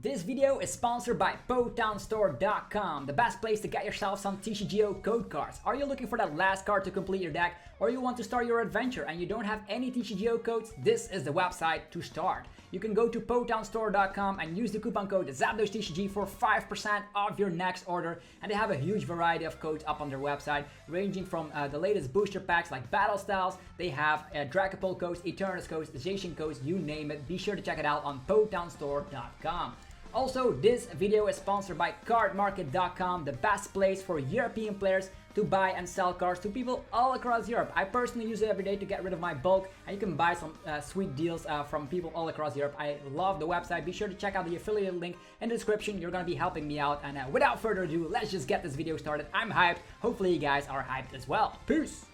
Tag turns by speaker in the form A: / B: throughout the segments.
A: This video is sponsored by PotownStore.com, the best place to get yourself some TCGO code cards. Are you looking for that last card to complete your deck, or you want to start your adventure and you don't have any TCGO codes? This is the website to start. You can go to PotownStore.com and use the coupon code ZapDoseTCG for 5% off your next order. And they have a huge variety of codes up on their website, ranging from the latest booster packs like Battle Styles. They have Dragapult codes, Eternus codes, Zacian codes, you name it. Be sure to check it out on PotownStore.com. Also, this video is sponsored by CardMarket.com, the best place for European players to buy and sell cards to people all across Europe. I personally use it every day to get rid of my bulk, and you can buy some sweet deals from people all across Europe. I love the website. Be sure to check out the affiliate link in the description. You're going to be helping me out, and without further ado, let's just get this video started. I'm hyped. Hopefully you guys are hyped as well. Peace!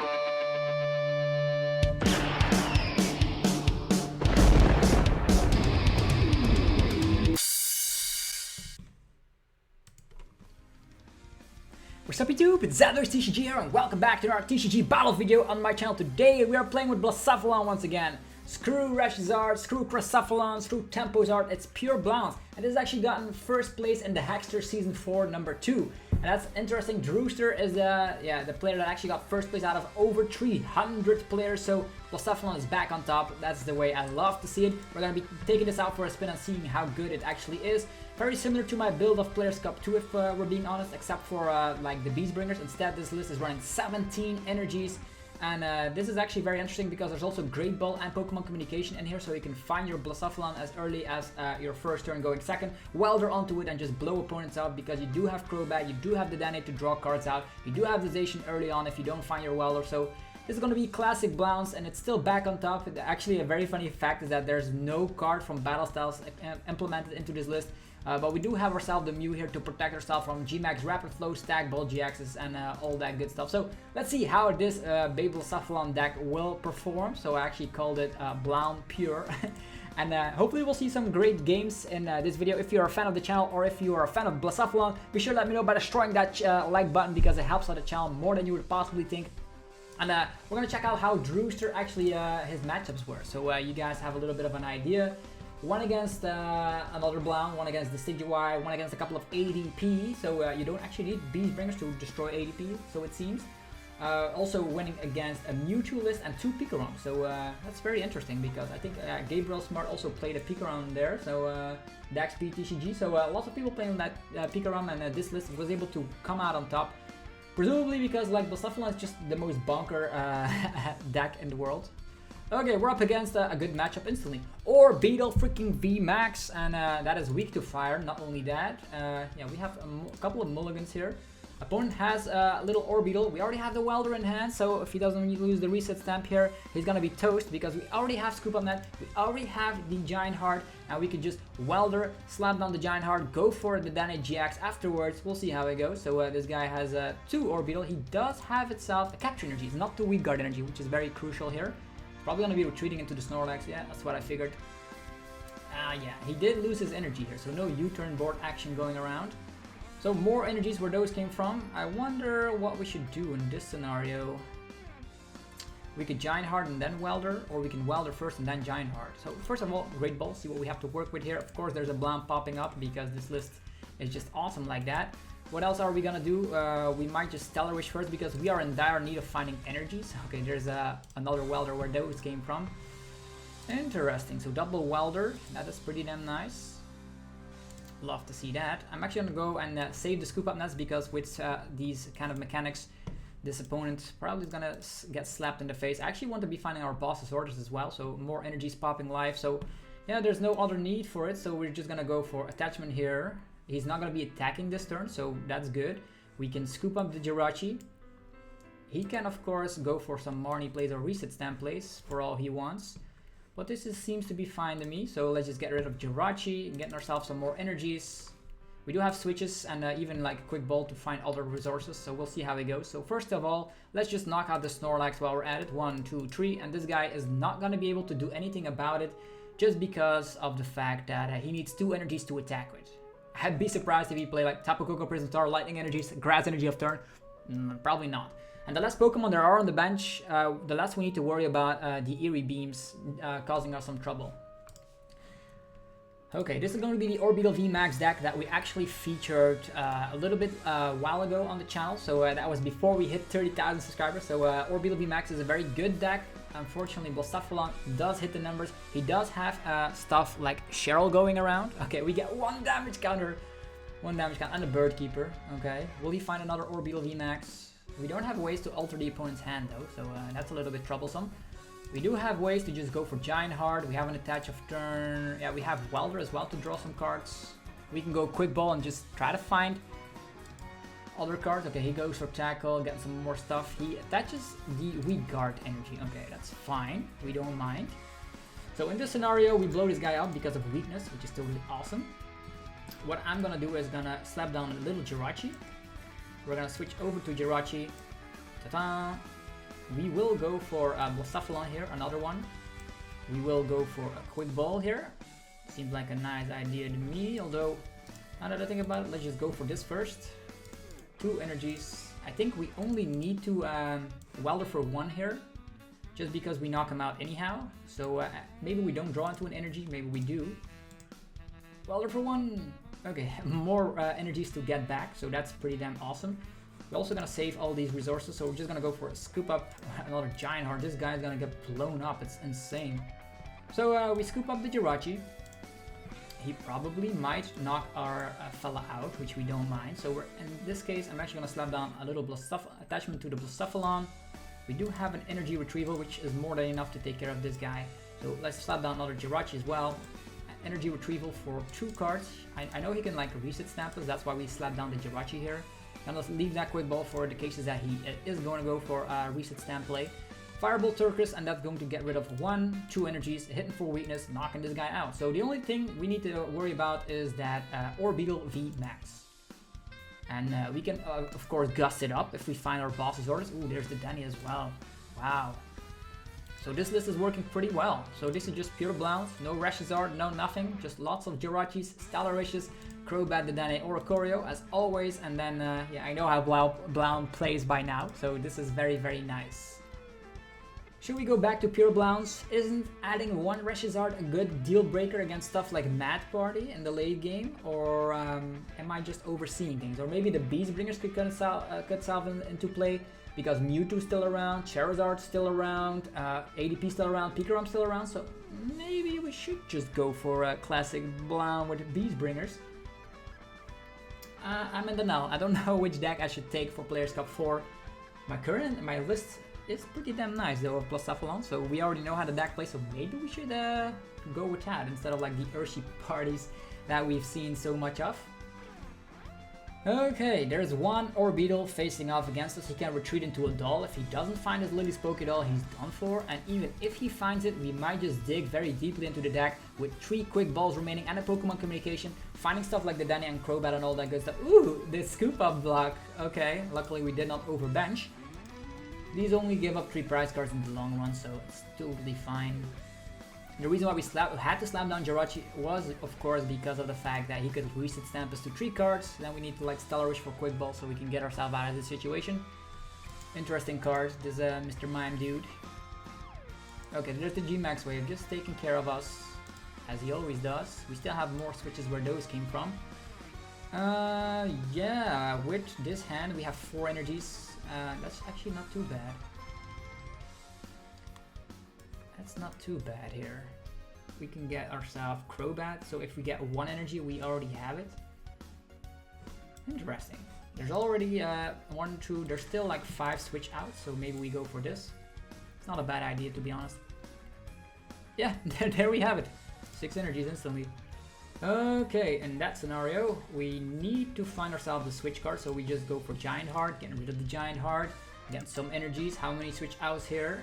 A: What's up YouTube, it's ZapDoseTCG here and welcome back to our TCG battle video on my channel. Today we are playing with Blacephalon once again. Screw RESHIZARD, screw Blacephalon, screw Temposard, it's pure Blounce. And this has actually gotten first place in the Hexter Season 4 number 2. And that's interesting. Drewster is the player that actually got first place out of over 300 players. So Blacephalon is back on top. That's the way I love to see it. We're going to be taking this out for a spin and seeing how good it actually is. Very similar to my build of Players Cup 2 if we're being honest, except for like the Beast Bringers. Instead, this list is running 17 energies. And this is actually very interesting because there's also Great Ball and Pokémon Communication in here, so you can find your Blacephalon as early as your first turn going second, welder onto it and just blow opponents out because you do have Crobat, you do have the Dedenne to draw cards out, you do have the Zacian early on if you don't find your welder, so this is going to be classic Blounce and it's still back on top. Actually, a very funny fact is that there's no card from Battle Styles implemented into this list. But we do have ourselves the Mew here to protect ourselves from VMAX, Rapid Flow, Stack, Ball GXs, and all that good stuff. So let's see how this Baby Blacephalon deck will perform. So I actually called it Blounce Pure. And hopefully we'll see some great games in this video. If you're a fan of the channel or if you are a fan of Blacephalon, be sure to let me know by destroying that like button because it helps out the channel more than you would possibly think. And we're going to check out how Drewster actually his matchups were. So you guys have a little bit of an idea. One against another Blounce, one against the Decidueye, one against a couple of ADP, so you don't actually need Beast Bringers to destroy ADP, so it seems. Also winning against a Mewtwo list and 2 Picarons, so that's very interesting because I think Gabriel Smart also played a Picaron there, so DAXP TCG, so lots of people playing that Picaron, and this list was able to come out on top. Presumably because like Blacephalon is just the most bonker deck in the world. Okay, we're up against a good matchup instantly. Orbeetle freaking VMAX, and that is weak to fire. Not only that, yeah, we have a couple of mulligans here. Opponent has a little Orbeetle. We already have the Welder in hand, so if he doesn't lose the reset stamp here, he's gonna be toast because we already have Scoop Up Net, we already have the Giant Hearth, and we could just Welder, slap down the Giant Hearth, go for the Dedenne-GX afterwards. We'll see how it goes. So this guy has 2 Orbeetle. He does have itself a Capture Energy, it's not the Weak Guard Energy, which is very crucial here. Probably going to be retreating into the Snorlax, yeah, that's what I figured. Yeah, he did lose his energy here, so no U-turn board action going around. So more energies where those came from. I wonder what we should do in this scenario. We could Giant Heart and then Welder, or we can Welder first and then Giant Heart. So first of all, Great Ball, see what we have to work with here. Of course, there's a Blounce popping up because this list is just awesome like that. What else are we gonna do? We might just Stellar Wish first because we are in dire need of finding energies. Okay, there's another Welder where those came from. Interesting, so double Welder, that is pretty damn nice. Love to see that. I'm actually gonna go and save the Scoop Up Nets because with these kind of mechanics, this opponent probably is gonna get slapped in the face. I actually want to be finding our boss's orders as well, so more energies popping live. So yeah, there's no other need for it, so we're just gonna go for attachment here. He's not going to be attacking this turn, so that's good. We can scoop up the Jirachi. He can, of course, go for some Marnie plays or reset stamp plays for all he wants. But this seems to be fine to me, so let's just get rid of Jirachi and get ourselves some more energies. We do have switches and even like a quick ball to find other resources, so we'll see how it goes. So first of all, let's just knock out the Snorlax while we're at it. 1, 2, 3, and this guy is not going to be able to do anything about it just because of the fact that he needs 2 energies to attack with. I'd be surprised if he played like Tapu Koko, Prism Star, Lightning Energies, Grass Energy of turn. Probably not. And the last Pokemon there are on the bench, the last we need to worry about the Eerie Beams causing us some trouble. Okay, this is going to be the Orbeetle VMAX deck that we actually featured a little bit while ago on the channel. So that was before we hit 30,000 subscribers. So Orbeetle VMAX is a very good deck. Unfortunately, Blacephalon does hit the numbers. He does have stuff like Cheryl going around. Okay, we get 1 damage counter. 1 damage counter and a Bird Keeper. Okay, will he find another Orbeetle VMAX? We don't have ways to alter the opponent's hand though, so that's a little bit troublesome. We do have ways to just go for Giant Hearth. We have an attach of turn. Yeah, we have Welder as well to draw some cards. We can go Quick Ball and just try to find other cards. Okay, he goes for Tackle, get some more stuff. He attaches the Weak Guard energy. Okay, that's fine. We don't mind. So in this scenario, we blow this guy up because of weakness, which is totally awesome. What I'm gonna do is gonna slap down a little Jirachi. We're gonna switch over to Jirachi. Ta-da! We will go for Blacephalon here, another one. We will go for a Quick Ball here. Seems like a nice idea to me, although now that I think about it, let's just go for this first. 2 energies. I think we only need to Welder for 1 here, just because we knock him out anyhow. So maybe we don't draw into an energy, maybe we do. Welder for 1. Okay, more energies to get back, so that's pretty damn awesome. We're also gonna save all these resources, so we're just gonna go for a Scoop Up, another Giant Hearth. This guy's gonna get blown up, it's insane. So we scoop up the Jirachi. He probably might knock our fella out, which we don't mind. So we're, in this case, I'm actually gonna slap down a little attachment to the Blacephalon. We do have an Energy Retrieval, which is more than enough to take care of this guy. So let's slap down another Jirachi as well. Energy Retrieval for 2 cards. I know he can like reset stamp us, that's why we slap down the Jirachi here. And let's leave that Quick Ball for the cases that he is going to go for reset stamp play. FireBall Circus, and that's going to get rid of 1, 2 energies, hitting for weakness, knocking this guy out. So the only thing we need to worry about is that Orbeetle VMAX. And we can, of course, gust it up if we find our boss's orders. Ooh, there's the Denny as well. Wow. So this list is working pretty well. So this is just pure Blounce, no RESHIZARD, no nothing, just lots of Jirachis, Stellarishes, Crobat, Dedenne, Oricorio as always, and then yeah, I know how Blounce plays by now, so this is very, very nice. Should we go back to pure Blounce? Isn't adding 1 RESHIZARD a good deal breaker against stuff like Mad Party in the late game, or am I just overseeing things? Or maybe the Beastbringers could cut itself into play because Mewtwo's still around, Charizard's still around, ADP still around, Pikarom still around, so maybe we should just go for a classic Blounce with Beastbringers. I'm in the know. I don't know which deck I should take for Players Cup 4. My list is pretty damn nice though of Blacephalon, so we already know how the deck plays, so maybe we should go with that instead of like the Urshifu parties that we've seen so much of. Okay, there's 1 Orbeetle facing off against us. He can retreat into a doll. If he doesn't find his Lily's Pokédoll, he's done for. And even if he finds it, we might just dig very deeply into the deck with 3 Quick Balls remaining and a Pokemon Communication, finding stuff like the Dedenne and Crobat and all that good stuff. Ooh, the Scoop Up block. Okay, luckily we did not overbench. These only give up 3 prize cards in the long run, so it's totally fine. The reason why we had to slap down Jirachi was, of course, because of the fact that he could reset stamp us to 3 cards. Then we need to like Stellarish for Quick Ball so we can get ourselves out of this situation. Interesting card, this Mr. Mime dude. Okay, there's the G-Max wave, just taking care of us, as he always does. We still have more switches where those came from. Yeah, with this hand we have 4 energies. That's actually not too bad. That's not too bad here. We can get ourselves Crobat, so if we get 1 energy, we already have it. Interesting. There's already 1, 2, there's still like 5 switch outs, so maybe we go for this. It's not a bad idea, to be honest. Yeah, there we have it. 6 energies instantly. Okay, in that scenario, we need to find ourselves the switch card, so we just go for Giant Hearth, getting rid of the Giant Hearth. Get some energies. How many switch outs here?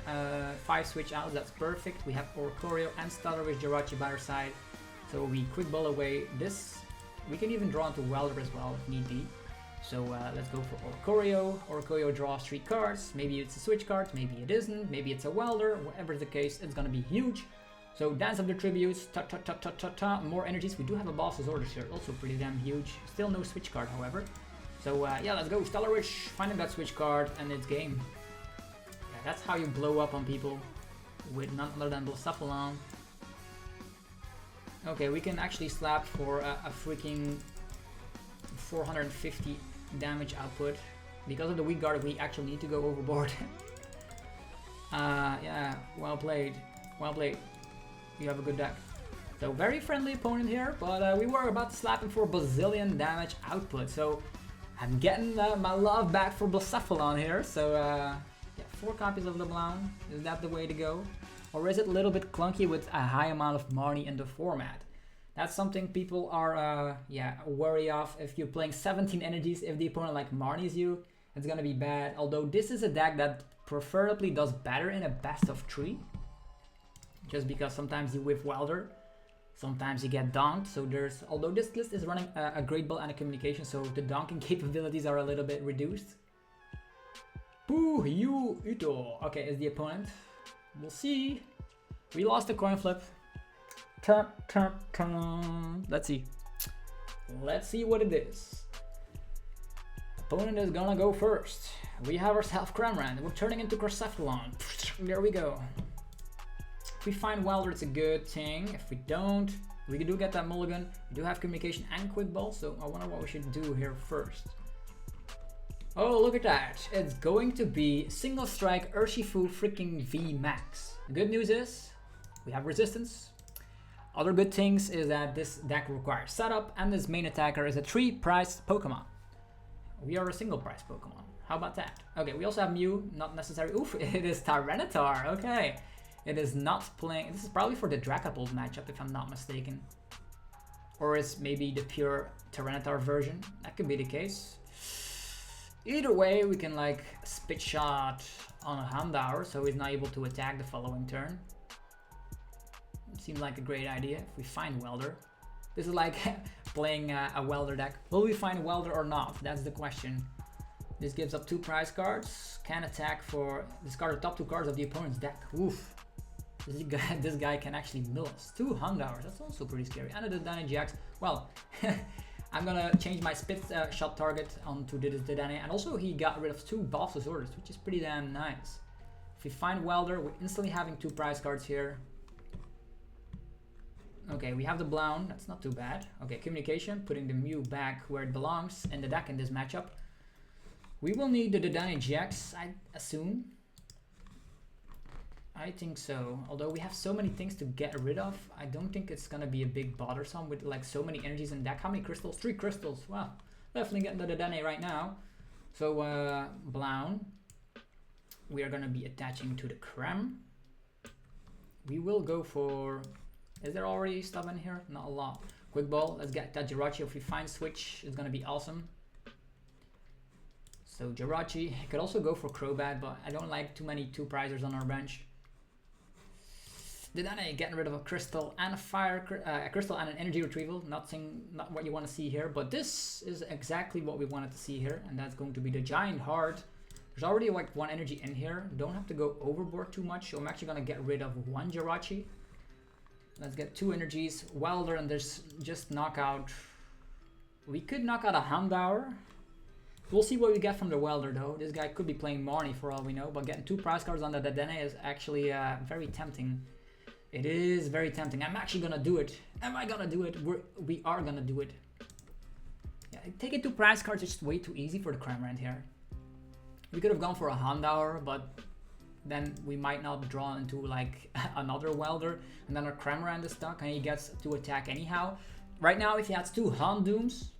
A: 5 switch outs, that's perfect. We have Oricorio and Stellarish Jirachi by our side. So we Quick Ball away this. We can even draw into Welder as well if need be. So let's go for Oricorio. Oricorio draws 3 cards. Maybe it's a switch card, maybe it isn't. Maybe it's a Welder. Whatever the case, it's gonna be huge. So Dance of the Tributes, more energies. We do have a boss's orders here, also pretty damn huge. Still no switch card, however. So yeah, let's go Stellarish, finding that switch card, and it's game. Yeah, that's how you blow up on people with none other than Blacephalon. Okay, we can actually slap for a freaking 450 damage output. Because of the weak guard, we actually need to go overboard. Yeah, well played. Well played. You have a good deck. So very friendly opponent here, but we were about to slap him for bazillion damage output. So I'm getting my love back for Blacephalon here. So yeah, 4 copies of the Blacephalon. Is that the way to go? Or is it a little bit clunky with a high amount of Marnie in the format? That's something people are yeah, wary of. If you're playing 17 energies, if the opponent like Marnies you, it's gonna be bad. Although this is a deck that preferably does better in a best of 3. Just because sometimes you whiff Welder, sometimes you get donked. So there's, although this list is running a Great Ball and a Communication, so the donking capabilities are a little bit reduced. Boo, you, Uto. Okay, is the opponent. We'll see. We lost the coin flip. Let's see. Let's see what it is. Opponent is gonna go first. We have ourselves Cramorant. We're turning into Blacephalon. There we go. If we find Welder, it's a good thing. If we don't, we do get that mulligan. We do have Communication and Quick Ball, so I wonder what we should do here first. Oh, look at that. It's going to be single strike Urshifu freaking VMAX. The good news is we have resistance. Other good things is that this deck requires setup, and this main attacker is a 3-priced Pokemon. We are a single price Pokemon. How about that? Okay, we also have Mew, not necessary. Oof, it is Tyranitar. Okay. It is not playing. This is probably for the Dragapult matchup, if I'm not mistaken. Or is maybe the pure Tyranitar version. That could be the case. Either way, we can like spit shot on a Houndour, so he's not able to attack the following turn. Seems like a great idea if we find Welder. This is like playing a Welder deck. Will we find Welder or not? That's the question. This gives up 2 prize cards. Can attack for discard the top 2 cards of the opponent's deck. Oof. This guy can actually mill us. 2 Houndours. That's also pretty scary. And a Dedenne-GX. Well, I'm gonna change my spit shot target onto the Dedenne. And also he got rid of 2 Boss's orders, which is pretty damn nice. If we find Welder, we're instantly having 2 prize cards here. Okay, we have the Blacephalon. That's not too bad. Okay, Communication, putting the Mew back where it belongs in the deck in this matchup. We will need the Dedenne-GX, I assume. I think so. Although we have so many things to get rid of, I don't think it's gonna be a big bothersome with like so many energies in deck. How many crystals? 3 crystals. Wow, definitely getting the Dedenne right now. So Blacephalon, we are gonna be attaching to the Cram. We will go for. Is there already stuff in here? Not a lot. Quick Ball. Let's get that Jirachi. If we find Switch, it's gonna be awesome. So Jirachi. I could also go for Crobat, but I don't like too many 2-prizers on our bench. Dedenne getting rid of a crystal and a crystal and an energy retrieval. Not what you want to see here, but this is exactly what we wanted to see here, and that's going to be the Giant Hearth. There's already like 1 energy in here. Don't have to go overboard too much. So I'm actually gonna get rid of 1 Jirachi. Let's get 2 energies. Welder, and there's just knockout. We could knock out a Houndour. We'll see what we get from the Welder though. This guy could be playing Marnie for all we know, but getting 2 prize cards on the Dedenne is actually very tempting. It is very tempting. I'm actually gonna do it. Am I gonna do it? We are gonna do it. Yeah, taking 2 prize cards is just way too easy for the Cramorant here. We could have gone for a Houndour, but then we might not draw into like another Welder, and then our Cramorant is stuck and he gets to attack anyhow. Right now, if he has 2 Houndooms,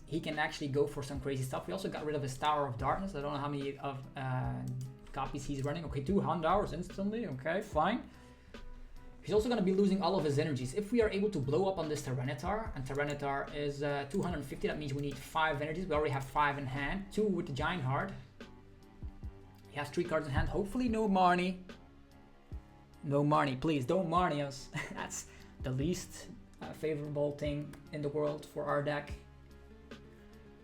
A: he can actually go for some crazy stuff. We also got rid of his Tower of Darkness. I don't know how many of copies he's running. Okay, 2 Houndours instantly. Okay, fine. He's also going to be losing all of his energies. If we are able to blow up on this Tyranitar, and Tyranitar is 250, that means we need 5 energies. We already have 5 in hand, 2 with the Giant Hearth. He has 3 cards in hand. Hopefully no Marnie. No Marnie, please don't Marnie us. That's the least favorable thing in the world for our deck.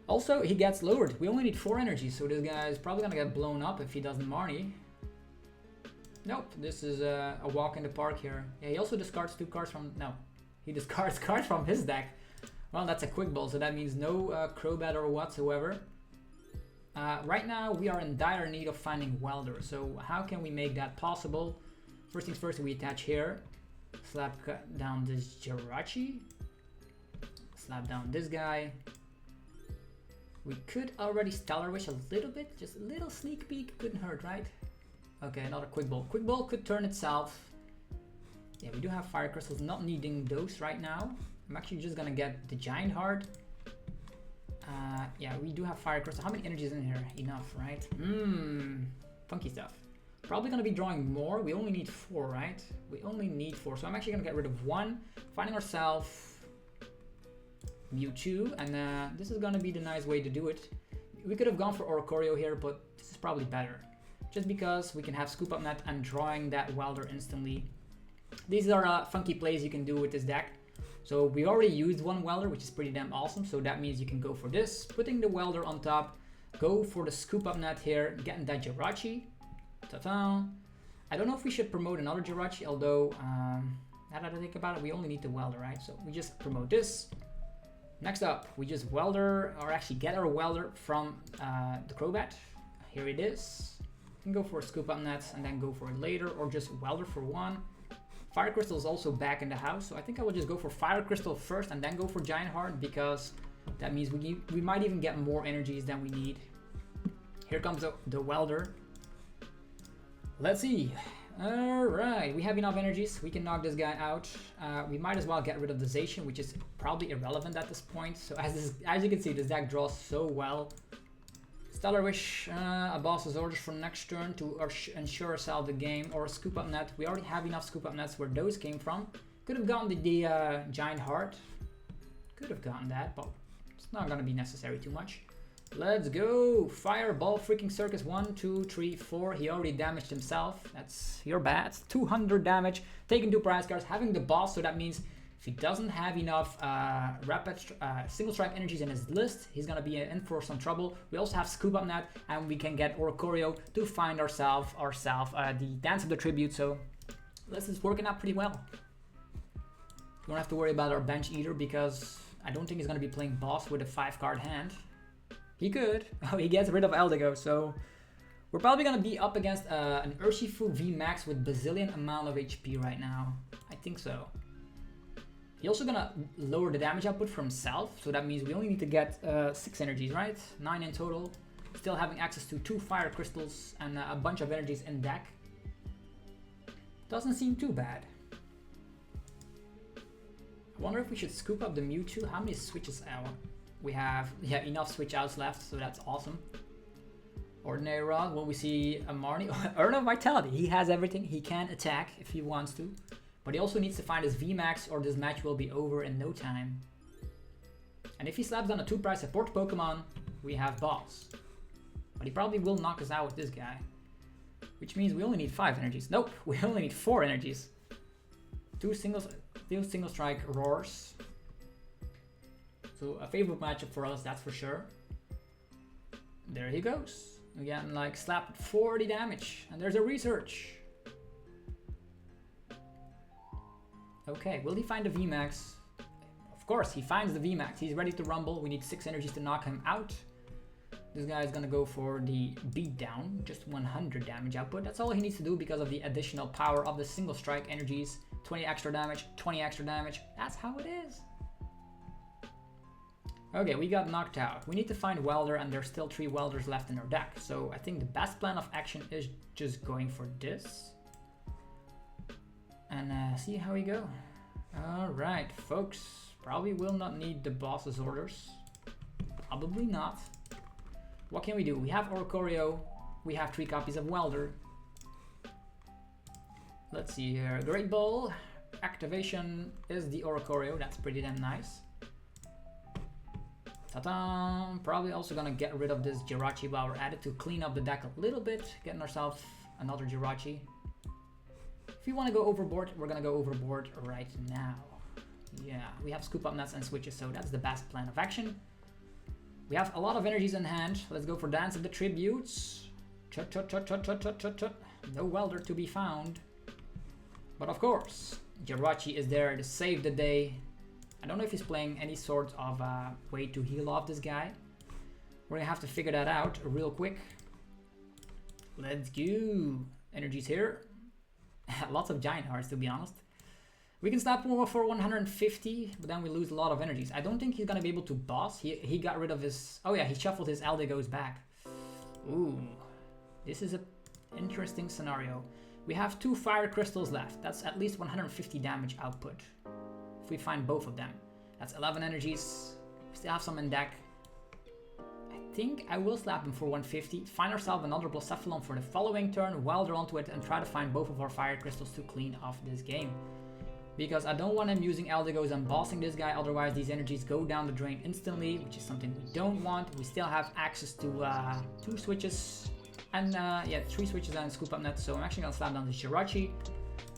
A: Also, he gets lowered. We only need 4 energies, so this guy is probably gonna get blown up if he doesn't Marnie. Nope, this is a walk in the park here. Yeah, he also discards 2 cards from. No, he discards cards from his deck. Well, that's a Quick Ball, so that means no Crobat or whatsoever. Right now, we are in dire need of finding Welder. So how can we make that possible? First things first, we attach here. Slap down this Jirachi. Slap down this guy. We could already Stellar Wish a little bit, just a little sneak peek, couldn't hurt, right? Okay, another Quick Ball. Quick Ball could turn itself. Yeah, we do have Fire Crystals, not needing those right now. I'm actually just gonna get the Giant Hearth. Yeah, we do have Fire Crystal. How many energies in here? Enough, right? Funky stuff. Probably gonna be drawing more. We only need 4, right? We only need 4, so I'm actually gonna get rid of 1. Finding ourselves Mewtwo, and this is gonna be the nice way to do it. We could have gone for Oricorio here, but this is probably better. Just because we can have Scoop Up Net and drawing that Welder instantly. These are funky plays you can do with this deck. So we already used one Welder, which is pretty damn awesome. So that means you can go for this, putting the Welder on top, go for the Scoop Up Net here, getting that Jirachi. Ta-ta! I don't know if we should promote another Jirachi, although now that I think about it, we only need the Welder, right? So we just promote this. Next up, we just Welder, or actually get our Welder from the Crobat. Here it is. You can go for a Scoop Up Net and then go for it later, or just Welder for 1. Fire Crystal is also back in the house, so I think I will just go for Fire Crystal first and then go for Giant Hearth, because that means we might even get more energies than we need. Here comes the Welder. Let's see. Alright, we have enough energies. We can knock this guy out. We might as well get rid of the Zacian, which is probably irrelevant at this point. So as you can see, this deck draws so well. Stellar Wish, a boss's orders for next turn to ensure ourselves the game, or a Scoop Up Net. We already have enough Scoop Up Nets where those came from. Could have gotten the Giant Hearth. Could have gotten that, but it's not going to be necessary too much. Let's go! FireBall freaking Circus 1, 2, 3, 4. He already damaged himself. That's your bad. 200 damage. Taking 2 prize cards, having the boss, so that means if he doesn't have enough rapid single strike energies in his list, he's gonna be in for some trouble. We also have Scoop Up Net, and we can get Oricorio to find ourselves the Dance of the Tribute, so this is working out pretty well. We don't have to worry about our bench either, because I don't think he's gonna be playing boss with a 5-card hand. He could. Oh, he gets rid of Eldigo, so we're probably gonna be up against an Urshifu VMAX with bazillion amount of HP right now. I think so. He's also gonna lower the damage output for himself, so that means we only need to get 6 energies, right? 9 in total. Still having access to 2 Fire Crystals and a bunch of energies in deck. Doesn't seem too bad. I wonder if we should scoop up the Mewtwo. How many switches out? We have enough switch outs left, so that's awesome. Ordinary Rod, will we see a Marnie? Urn of Vitality, he has everything. He can attack if he wants to. But he also needs to find his VMAX, or this match will be over in no time. And if he slaps down a 2-price support Pokemon, we have boss. But he probably will knock us out with this guy. Which means we only need 5 energies. Nope, we only need 4 energies. 2 single strike roars. So a favorite matchup for us, that's for sure. There he goes. Again, like slapped 40 damage. And there's a research. Okay, will he find the VMAX? Of course, he finds the VMAX. He's ready to rumble. We need 6 energies to knock him out. This guy is gonna go for the beatdown, just 100 damage output. That's all he needs to do because of the additional power of the single strike energies. 20 extra damage, 20 extra damage. That's how it is. Okay, we got knocked out. We need to find Welder, and there's still 3 Welders left in our deck. So I think the best plan of action is just going for this. And see how we go. Alright, folks. Probably will not need the boss's orders. Probably not. What can we do? We have Oricorio. We have 3 copies of Welder. Let's see here. Great Ball. Activation is the Oricorio. That's pretty damn nice. Ta-da! Probably also gonna get rid of this Jirachi while we're at it to clean up the deck a little bit. Getting ourselves another Jirachi. If we want to go overboard, we're gonna go overboard right now. Yeah, we have Scoop Up Nets and switches, so that's the best plan of action. We have a lot of energies in hand. Let's go for Dance of the Tributes. Chut, chut, chut, chut, chut, chut, chut, chut. No Welder to be found. But of course, Jirachi is there to save the day. I don't know if he's playing any sort of way to heal off this guy. We're gonna have to figure that out real quick. Let's go. Energies here. Lots of Giant Hearts, to be honest. We can snap more for 150, but then we lose a lot of energies. I don't think he's gonna be able to boss. He got rid of his... Oh yeah, he shuffled his Aldigos back. Ooh, this is an interesting scenario. We have 2 Fire Crystals left. That's at least 150 damage output. If we find both of them. That's 11 energies. We still have some in deck. I think I will slap him for 150. Find ourselves another Blacephalon for the following turn. Welder onto it and try to find both of our Fire Crystals to clean off this game. Because I don't want him using Aldigos and bossing this guy, otherwise these energies go down the drain instantly, which is something we don't want. We still have access to 2 switches, and yeah, 3 switches and Scoop Up Net, so I'm actually gonna slap down the Jirachi.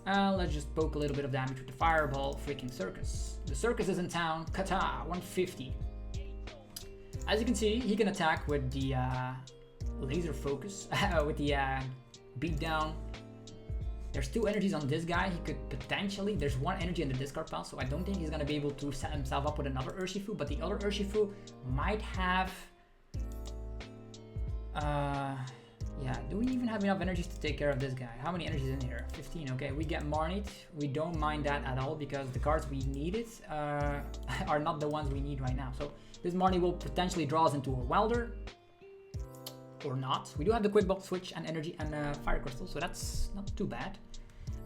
A: Let's just poke a little bit of damage with the FireBall freaking Circus. The Circus is in town, Kata, 150. As you can see, he can attack with the Laser Focus, with the Beatdown. There's 2 energies on this guy. He could potentially... There's 1 energy in the discard pile, so I don't think he's going to be able to set himself up with another Urshifu, but the other Urshifu might have... yeah, do we even have enough energies to take care of this guy? How many energies in here? 15, okay. We get Marnie. We don't mind that at all, because the cards we needed are not the ones we need right now. So this Marnie will potentially draw us into a Welder. Or not. We do have the Quick Ball Switch and Energy and Fire Crystal, so that's not too bad.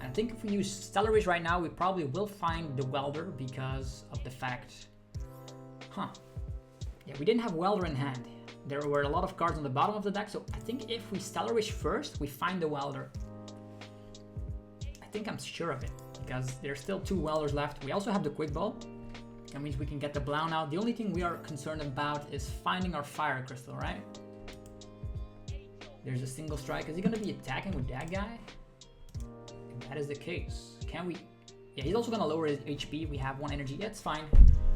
A: And I think if we use Stellar Wish right now, we probably will find the Welder because of the fact... Huh. Yeah, we didn't have Welder in hand. There were a lot of cards on the bottom of the deck, so I think if we Stellar Wish first, we find the Welder. I think I'm sure of it, because there's still 2 Welders left. We also have the Quick Ball. That means we can get the Blown out. The only thing we are concerned about is finding our Fire Crystal, right? There's a single strike. Is he going to be attacking with that guy? If that is the case, can we... Yeah, he's also going to lower his HP. We have 1 energy. Yeah, it's fine.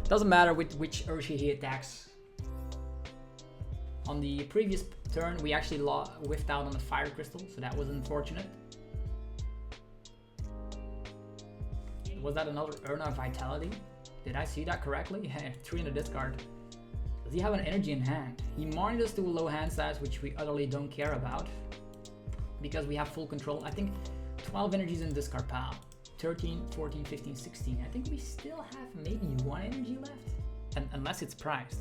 A: Doesn't matter with which Urshi he attacks. On the previous turn, we actually whiffed out on the Fire Crystal, so that was unfortunate. Was that another Urna Vitality? Did I see that correctly? Yeah, 3 in the discard. Does he have an energy in hand? He marked us to a low hand size, which we utterly don't care about. Because we have full control. I think 12 energies in discard pile. 13, 14, 15, 16. I think we still have maybe 1 energy left. And unless it's priced.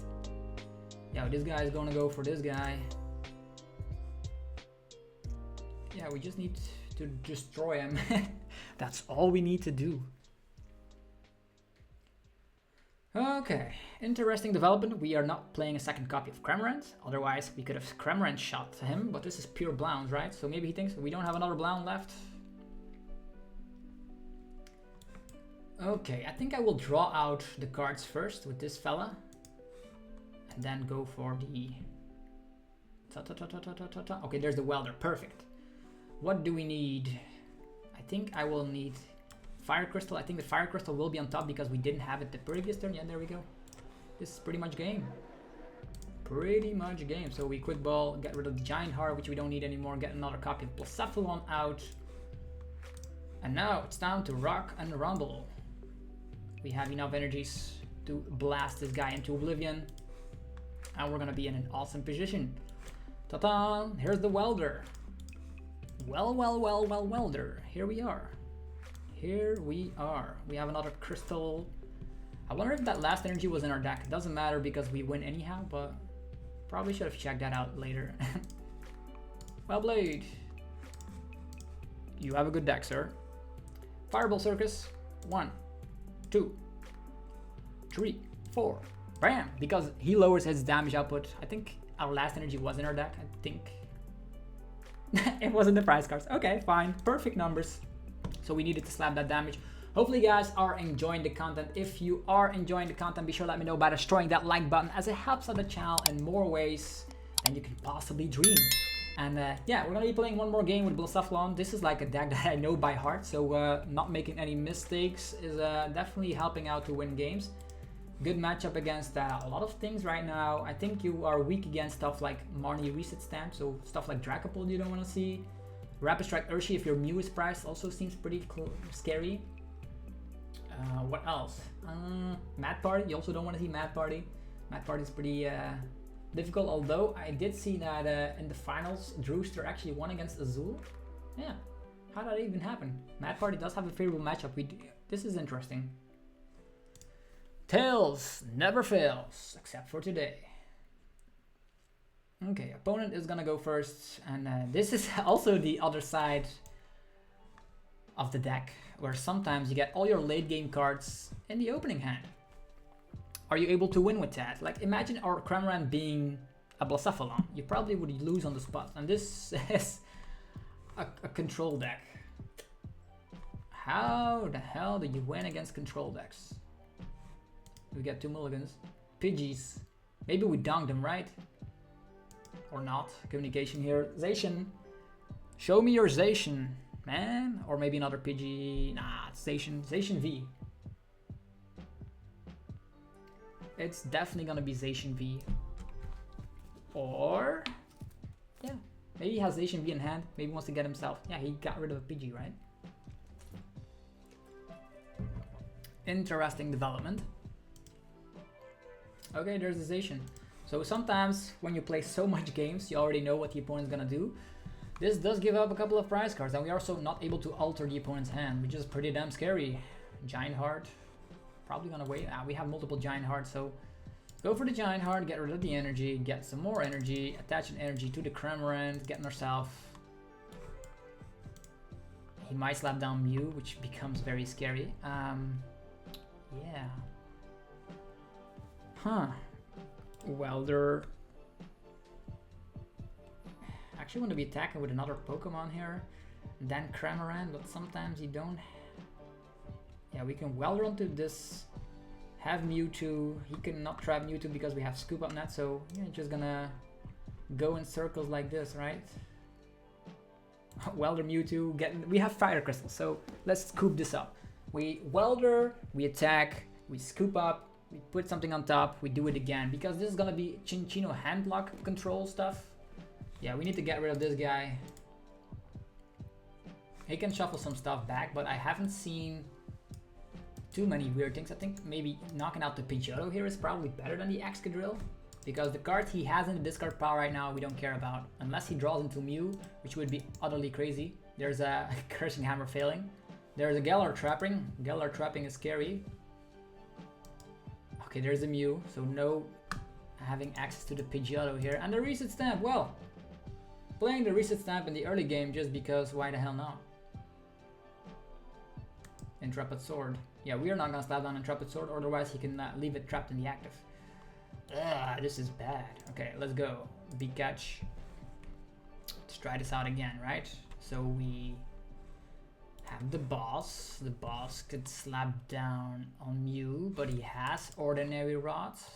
A: Yeah, this guy is gonna go for this guy. Yeah, we just need to destroy him. That's all we need to do. Okay, interesting development. We are not playing a second copy of Cramorant. Otherwise, we could have Cramorant shot him, but this is pure Blounds, right? So maybe he thinks we don't have another Blound left. Okay, I think I will draw out the cards first with this fella. And then go for the... Okay, there's the Welder, perfect. What do we need? I think I will need... Fire Crystal. I think the Fire Crystal will be on top because we didn't have it the previous turn. Yeah, there we go. This is pretty much game. Pretty much game. So we Quick Ball, get rid of the Giant Hearth, which we don't need anymore, get another copy of Blacephalon out. And now it's time to rock and rumble. We have enough energies to blast this guy into oblivion. And we're gonna be in an awesome position. Ta-ta! Here's the Welder. Well, Welder. Here we are. Here we are. We have another crystal. I wonder if that last energy was in our deck. It doesn't matter because we win anyhow, but probably should have checked that out later. Well played. You have a good deck, sir. FireBall Circus. 1, 2, 3, 4. Bam! Because he lowers his damage output. I think our last energy was in our deck. I think it wasn't the prize cards. Okay, fine. Perfect numbers. So we needed to slap that damage. Hopefully you guys are enjoying the content. If you are enjoying the content, be sure to let me know by destroying that like button, as it helps out the channel in more ways than you can possibly dream. And yeah, we're gonna be playing one more game with Blacephalon. This is like a deck that I know by heart, so not making any mistakes is definitely helping out to win games. Good matchup against a lot of things right now. I think you are weak against stuff like Marnie Reset Stamp, so stuff like Dragapult you don't want to see. Rapid Strike Urshi if your Mew is priced also seems pretty scary. What else? Mad Party, you also don't want to see Mad Party. Mad Party is pretty difficult, although I did see that in the finals, Drewster actually won against Azul. Yeah, how did that even happen? Mad Party does have a favorable matchup. This is interesting. Tails never fails, except for today. Okay, opponent is gonna go first, and this is also the other side of the deck, where sometimes you get all your late game cards in the opening hand. Are you able to win with that? Like, imagine our Cramorant being a Blacephalon. You probably would lose on the spot, and this is a control deck. How the hell do you win against control decks? We get 2 mulligans. Pidgeys. Maybe we dunked them, right? Or not. Communication here. Zacian. Show me your Zacian, man. Or maybe another Pidgey. Nah, it's Zacian. Zacian V. It's definitely gonna be Zacian V. Or... yeah. Maybe he has Zacian V in hand. Maybe he wants to get himself... yeah, he got rid of a Pidgey, right? Interesting development. Okay, there's the Zacian. So sometimes when you play so much games, you already know what the opponent's gonna do. This does give up a couple of prize cards, and we are also not able to alter the opponent's hand, which is pretty damn scary. Giant Hearth, probably gonna wait. We have multiple Giant Hearts, so go for the Giant Hearth, get rid of the energy, get some more energy, attach an energy to the Cramorant, getting ourselves. He might slap down Mew, which becomes very scary. Yeah. Huh. Welder. Actually want to be attacking with another Pokemon here. Then Cramorant, but sometimes you don't. Yeah, we can Welder onto this. Have Mewtwo. He cannot trap Mewtwo because we have Scoop Up Net, so yeah, just gonna go in circles like this, right? Welder Mewtwo, we have Fire Crystal, so let's scoop this up. We Welder, we attack, we scoop up, we put something on top, we do it again, because this is gonna be Chinchino handlock control stuff. Yeah, we need to get rid of this guy. He can shuffle some stuff back, but I haven't seen too many weird things. I think maybe knocking out the Pidgeotto here is probably better than the Excadrill, because the cards he has in the discard pile right now we don't care about, unless he draws into Mew, which would be utterly crazy. There's a Cursing Hammer failing. There's a Galar trapping. Galar trapping is scary. Okay, there's a Mew, so no having access to the Pidgeotto here. And the reset stamp, well, playing the reset stamp in the early game just because why the hell not? Intrepid Sword. Yeah, we are not gonna slap down Intrepid Sword, otherwise he can leave it trapped in the active. Ugh, this is bad. Okay, let's go. Big catch. Let's try this out again, right? So we have the boss. The boss could slap down on Mew, but he has Ordinary Rods.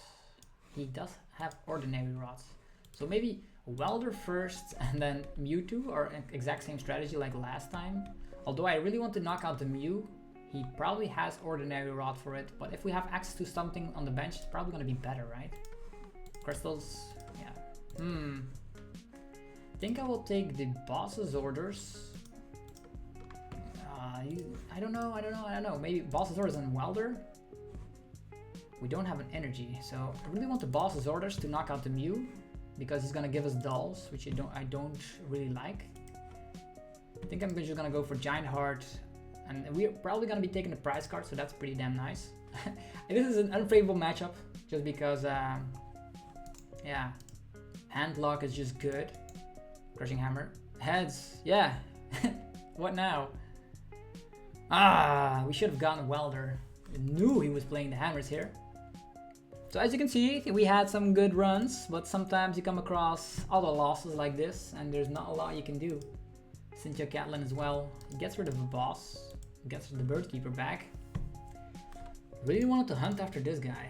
A: He does have Ordinary Rods. So maybe Welder first and then Mewtwo, or exact same strategy like last time. Although I really want to knock out the Mew. He probably has Ordinary Rod for it, but if we have access to something on the bench, it's probably gonna be better, right? Crystals, yeah. I think I will take the boss's orders. I don't know. Maybe boss's orders and Welder. We don't have an energy, so I really want the boss's orders to knock out the Mew, because he's gonna give us dolls, which I don't really like. I think I'm just gonna go for Giant Hearth. And we're probably going to be taking the prize card, so that's pretty damn nice. This is an unfavorable matchup, just because, yeah, handlock is just good. Crushing Hammer. Heads, yeah. What now? We should have gotten Welder. I knew he was playing the hammers here. So as you can see, we had some good runs, but sometimes you come across other losses like this, and there's not a lot you can do. Cynthia Catlin as well. He gets rid of a boss. Gets the Bird Keeper back. Really wanted to hunt after this guy.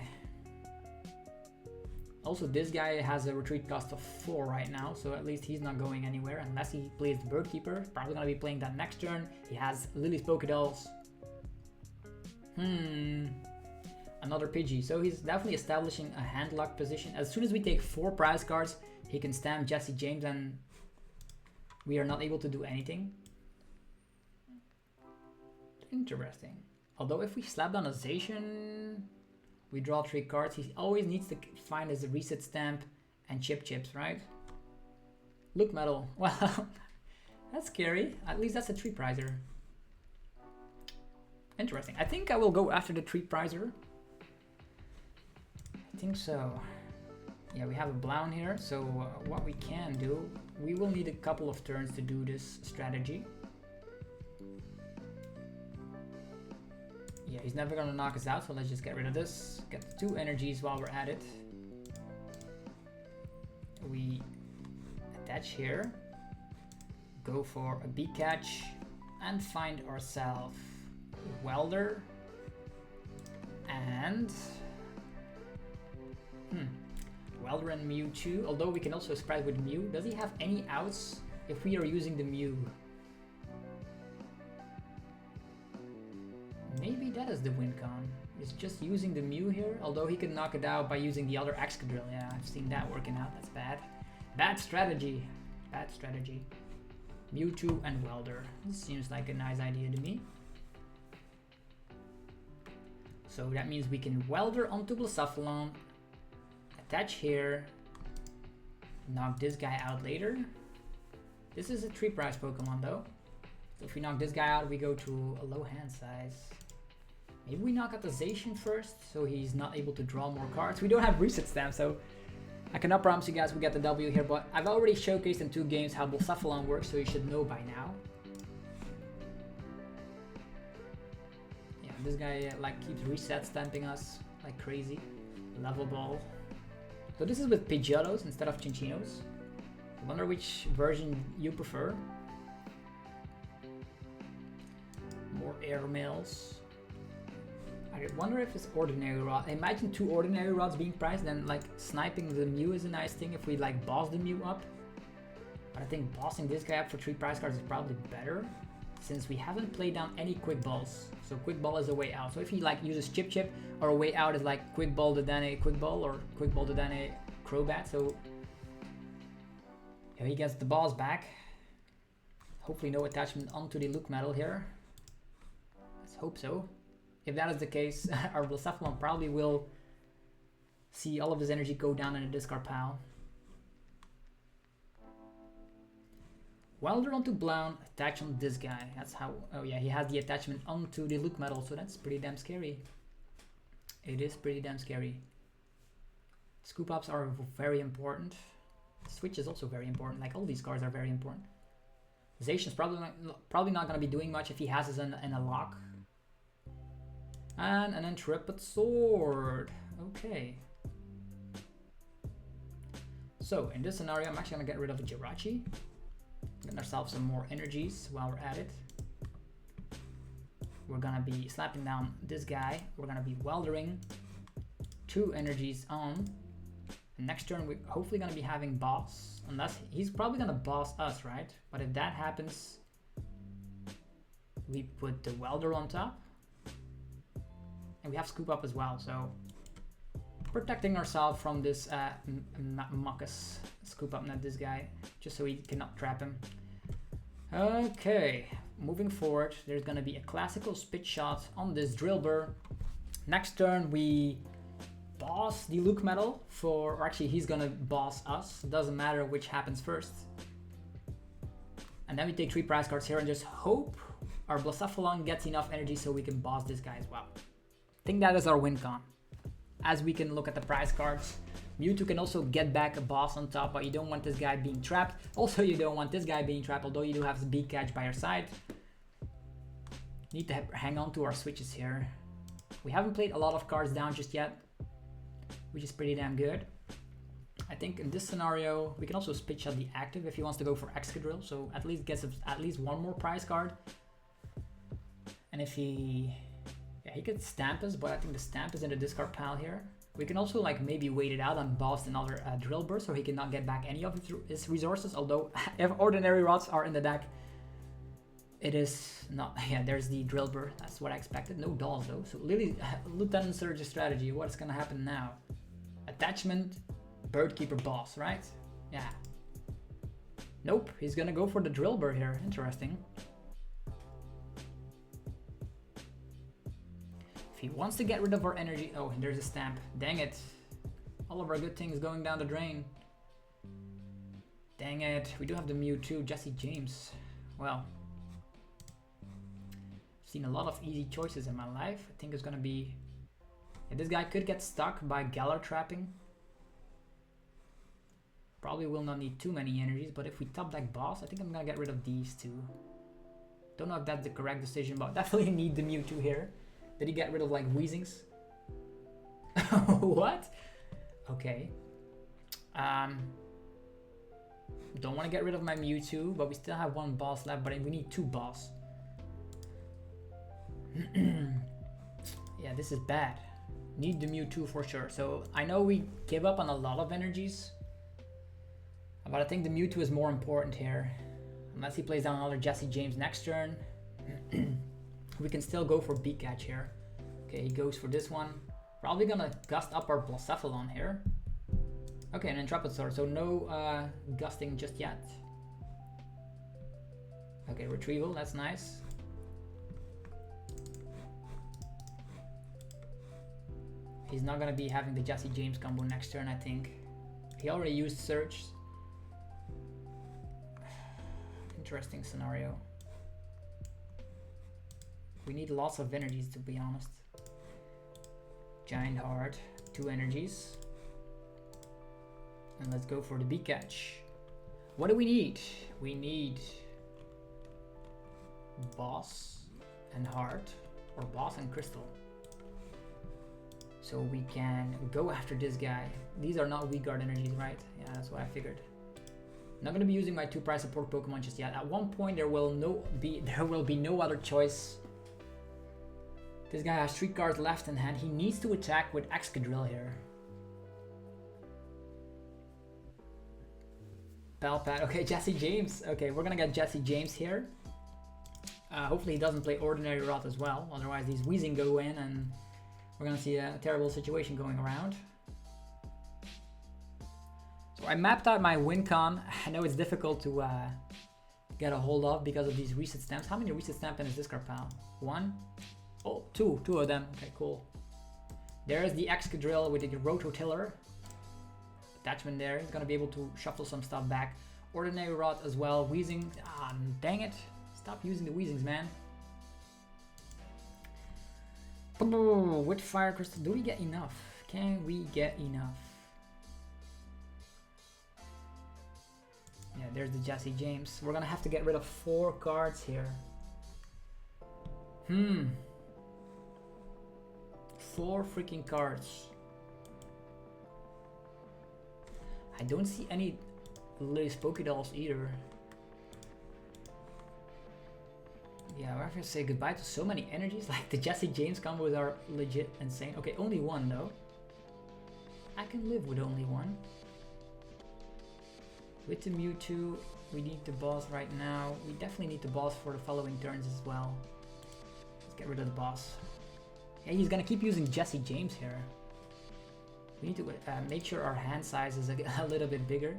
A: Also, this guy has a retreat cost of 4 right now, so at least he's not going anywhere unless he plays the Bird Keeper. Probably gonna be playing that next turn. He has Lily's Pokédolls. Another Pidgey. So he's definitely establishing a handlock position. As soon as we take 4 prize cards, he can stamp Jesse James and we are not able to do anything. Interesting. Although if we slap down a Zacian, we draw 3 cards. He always needs to find his reset stamp and chips, right? Look Metal. Well, that's scary. At least that's a 3 prizer. Interesting. I think I will go after the 3-prizer. I think so. Yeah, we have a Blown here, so what we can do, we will need a couple of turns to do this strategy. Yeah, he's never gonna knock us out, so let's just get rid of this. Get the 2 energies while we're at it. We attach here, go for a B-catch, and find ourselves Welder and Welder and Mewtwo, although we can also spread with Mew. Does he have any outs if we are using the Mew? Maybe that is the win con. He's just using the Mew here, although he can knock it out by using the other Excadrill. Yeah, I've seen that working out. That's bad. Bad strategy. Bad strategy. Mewtwo and Welder. This seems like a nice idea to me. So that means we can Welder onto Blacephalon, attach here, knock this guy out later. This is a 3-prize Pokemon though. So if we knock this guy out, we go to a low hand size. Maybe we knock out the Zacian first, so he's not able to draw more cards. We don't have reset stamps, so I cannot promise you guys we get the W here, but I've already showcased in 2 games how Blacephalon works, so you should know by now. Yeah, this guy like keeps reset stamping us like crazy. Level ball. So this is with Pidgeotos instead of Chinchinos. I wonder which version you prefer. More air mails. I wonder if it's ordinary rod. Imagine 2 ordinary rods being priced, then like sniping the Mew is a nice thing if we like boss the Mew up. But I think bossing this guy up for 3 prize cards is probably better, since we haven't played down any quick balls. So quick ball is a way out. So if he like uses Chip Chip, or a way out is like quick ball to then a quick ball, or quick ball to then a Crobat. So yeah, he gets the balls back. Hopefully no attachment onto the Look Metal here. Let's hope so. If that is the case, our Blacephalon probably will see all of his energy go down in a discard pile. Welder onto Blown, attach on this guy. That's how, oh yeah, he has the attachment onto the Look Metal, so that's pretty damn scary. It is pretty damn scary. Scoop Ups are very important. Switch is also very important, like all these cards are very important. Zacian's probably not going to be doing much if he has us in a lock. And an Intrepid Sword. Okay. So in this scenario, I'm actually going to get rid of the Jirachi. Get ourselves some more energies while we're at it. We're going to be slapping down this guy. We're going to be Weldering 2 energies on. And next turn, we're hopefully going to be having boss. Unless he's probably going to boss us, right? But if that happens, we put the Welder on top. And we have Scoop Up as well, so protecting ourselves from this Muckus Scoop Up Net, this guy, just so we cannot trap him. Okay, moving forward, there's gonna be a classical spit shot on this Drillbur. Next turn we boss the Look Metal for, or actually he's gonna boss us, doesn't matter which happens first. And then we take 3 prize cards here and just hope our Blacephalon gets enough energy so we can boss this guy as well. I think that is our win con. As we can look at the prize cards, Mewtwo can also get back a boss on top, but you don't want this guy being trapped. Also, you don't want this guy being trapped, although you do have his B-catch by your side. Need to hang on to our switches here. We haven't played a lot of cards down just yet, which is pretty damn good. I think in this scenario, we can also spit shot the active if he wants to go for Excadrill, so at least gets at least 1 more prize card. And if he... yeah, he could stamp us, but I think the stamp is in the discard pile here. We can also like maybe wait it out and boss another Drillbur so he cannot get back any of his resources, although if ordinary rods are in the deck, it is not. Yeah, there's the Drillbur, that's what I expected. No dolls though, so Lily, Lieutenant Surge's strategy, what's gonna happen now? Attachment, Birdkeeper boss, right? Yeah. Nope, he's gonna go for the Drillbur here, interesting. If he wants to get rid of our energy... oh, there's a stamp. Dang it. All of our good things going down the drain. Dang it. We do have the Mewtwo, Jesse James. Well. Seen a lot of easy choices in my life. I think it's gonna be... Yeah, this guy could get stuck by Galar trapping. Probably will not need too many energies, but if we top deck boss, I think I'm gonna get rid of these two. Don't know if that's the correct decision, but definitely need the Mewtwo here. Did he get rid of like Weezings? What? Okay. Don't want to get rid of my Mewtwo, but we still have one boss left, but we need two boss. Yeah, this is bad. Need the Mewtwo for sure. So I know we give up on a lot of energies, but I think the Mewtwo is more important here. Unless he plays down another Jesse James next turn. We can still go for Beak-Catch here. Okay, he goes for this one. Probably gonna gust up our Blacephalon here. Okay, an Intrepid Sword, so no gusting just yet. Okay, Retrieval, that's nice. He's not gonna be having the Jesse James combo next turn, I think. He already used Surge. Interesting scenario. We need lots of energies, to be honest. Giant Hearth, 2 energies. And let's go for the Beak-Catch. What do we need? We need Boss and Heart, or Boss and Crystal. So we can go after this guy. These are not weak guard energies, right? Yeah, that's what I figured. Not gonna be using my 2 prize support Pokemon just yet. At one point there will be no other choice. This guy has 3 cards left in hand. He needs to attack with Excadrill here. Palpat. Okay, Jesse James. Okay, we're gonna get Jesse James here. Hopefully he doesn't play Ordinary Rot as well. Otherwise these Weezing go in and we're gonna see a terrible situation going around. So I mapped out my win con. I know it's difficult to get a hold of because of these reset stamps. How many reset stamps in is this card pal? 1? Oh, two of them. Okay, cool. There's the Excadrill with the Rototiller attachment there. He's gonna be able to shuffle some stuff back. Ordinary Rot as well. Weezing. Ah, dang it. Stop using the Weezings, man. With Fire Crystal, do we get enough? Can we get enough? Yeah, there's the Jesse James. We're gonna have to get rid of 4 cards here. 4 freaking cards. I don't see any Lily's Pokédolls either. Yeah, we're gonna say goodbye to so many energies. Like the Jesse James combos are legit insane. Okay, only 1 though. I can live with only 1. With the Mewtwo, we need the boss right now. We definitely need the boss for the following turns as well. Let's get rid of the boss. Yeah, he's gonna keep using Jesse James here. We need to make sure our hand size is a little bit bigger.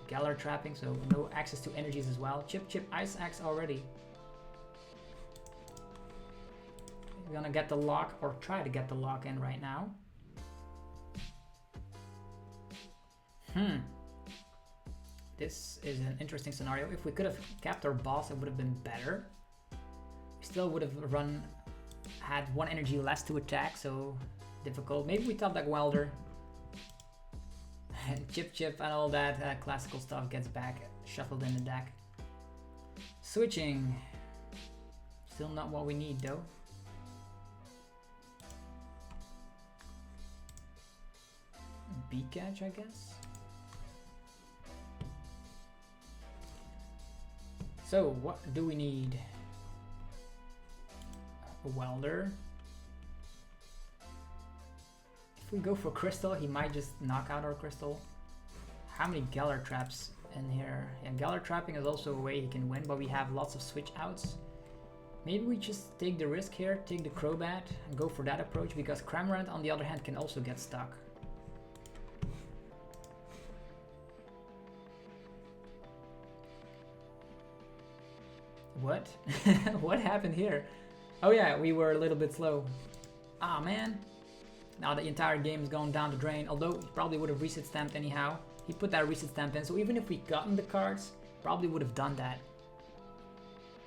A: Galar trapping, so no access to energies as well. Chip, Ice Axe already. We're gonna get the lock, or try to get the lock in right now. This is an interesting scenario. If we could have capped our boss, it would have been better. We still would have had 1 energy less to attack, so difficult. Maybe we top deck Welder. And Chip and all that classical stuff gets back shuffled in the deck. Switching. Still not what we need though. Beak-Catch, I guess. So what do we need? A Welder. If we go for Crystal, he might just knock out our Crystal. How many Galar traps in here? Yeah, Galar trapping is also a way he can win, but we have lots of switch outs. Maybe we just take the risk here, take the Crobat and go for that approach, because Cramorant on the other hand can also get stuck. What? What happened here? Oh yeah, we were a little bit slow. Ah man. Now the entire game is going down the drain, although he probably would have reset stamped anyhow. He put that reset stamp in, so even if we gotten the cards, probably would have done that.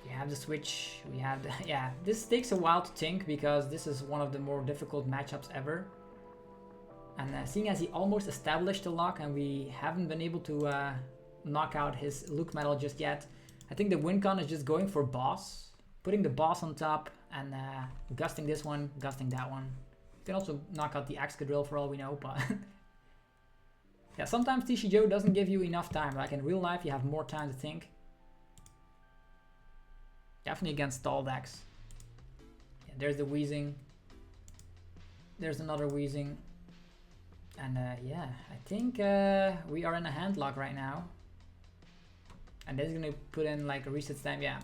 A: Yeah, have the Switch, we have the, yeah, this takes a while to think because this is one of the more difficult matchups ever. And seeing as he almost established the lock and we haven't been able to knock out his Luke Metal just yet, I think the win con is just going for boss, putting the boss on top and gusting this one, gusting that one. You can also knock out the Excadrill for all we know, but yeah, sometimes TCG doesn't give you enough time. Like in real life, you have more time to think. Definitely against stall decks. Yeah, there's the Wheezing. There's another Wheezing. And yeah, I think we are in a hand lock right now. And this is going to put in like a reset stamp. Yeah.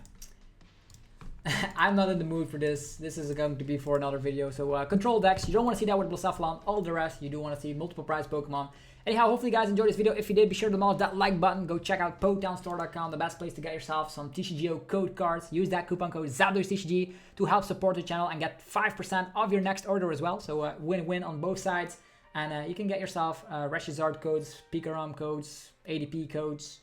A: I'm not in the mood for this. This is going to be for another video. So control decks. You don't want to see that with Blacephalon. All the rest, you do want to see multiple prize Pokemon. Anyhow, hopefully you guys enjoyed this video. If you did, be sure to demolish that like button. Go check out PoketownStore.com, the best place to get yourself some TCGO code cards. Use that coupon code ZAPDOSTCG to help support the channel and get 5% off your next order as well. So win-win on both sides. And you can get yourself RESHIZARD codes, Pikarom codes, ADP codes,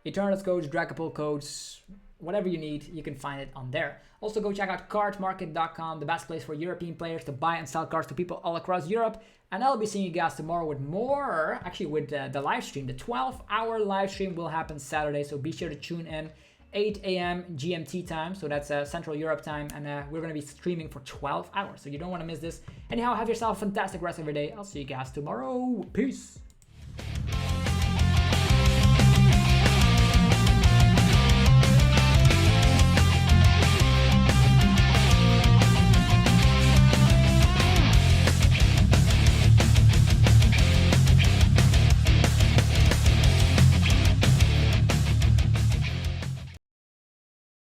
A: Eternatus codes, Dragapult codes, whatever you need, you can find it on there. Also go check out cardmarket.com, the best place for European players to buy and sell cards to people all across Europe. And I'll be seeing you guys tomorrow with more, actually with the live stream. The 12-hour live stream will happen Saturday, so be sure to tune in. 8 a.m. GMT time, so that's Central Europe time, and we're going to be streaming for 12 hours, so you don't want to miss this. Anyhow, have yourself a fantastic rest of your day. I'll see you guys tomorrow. Peace.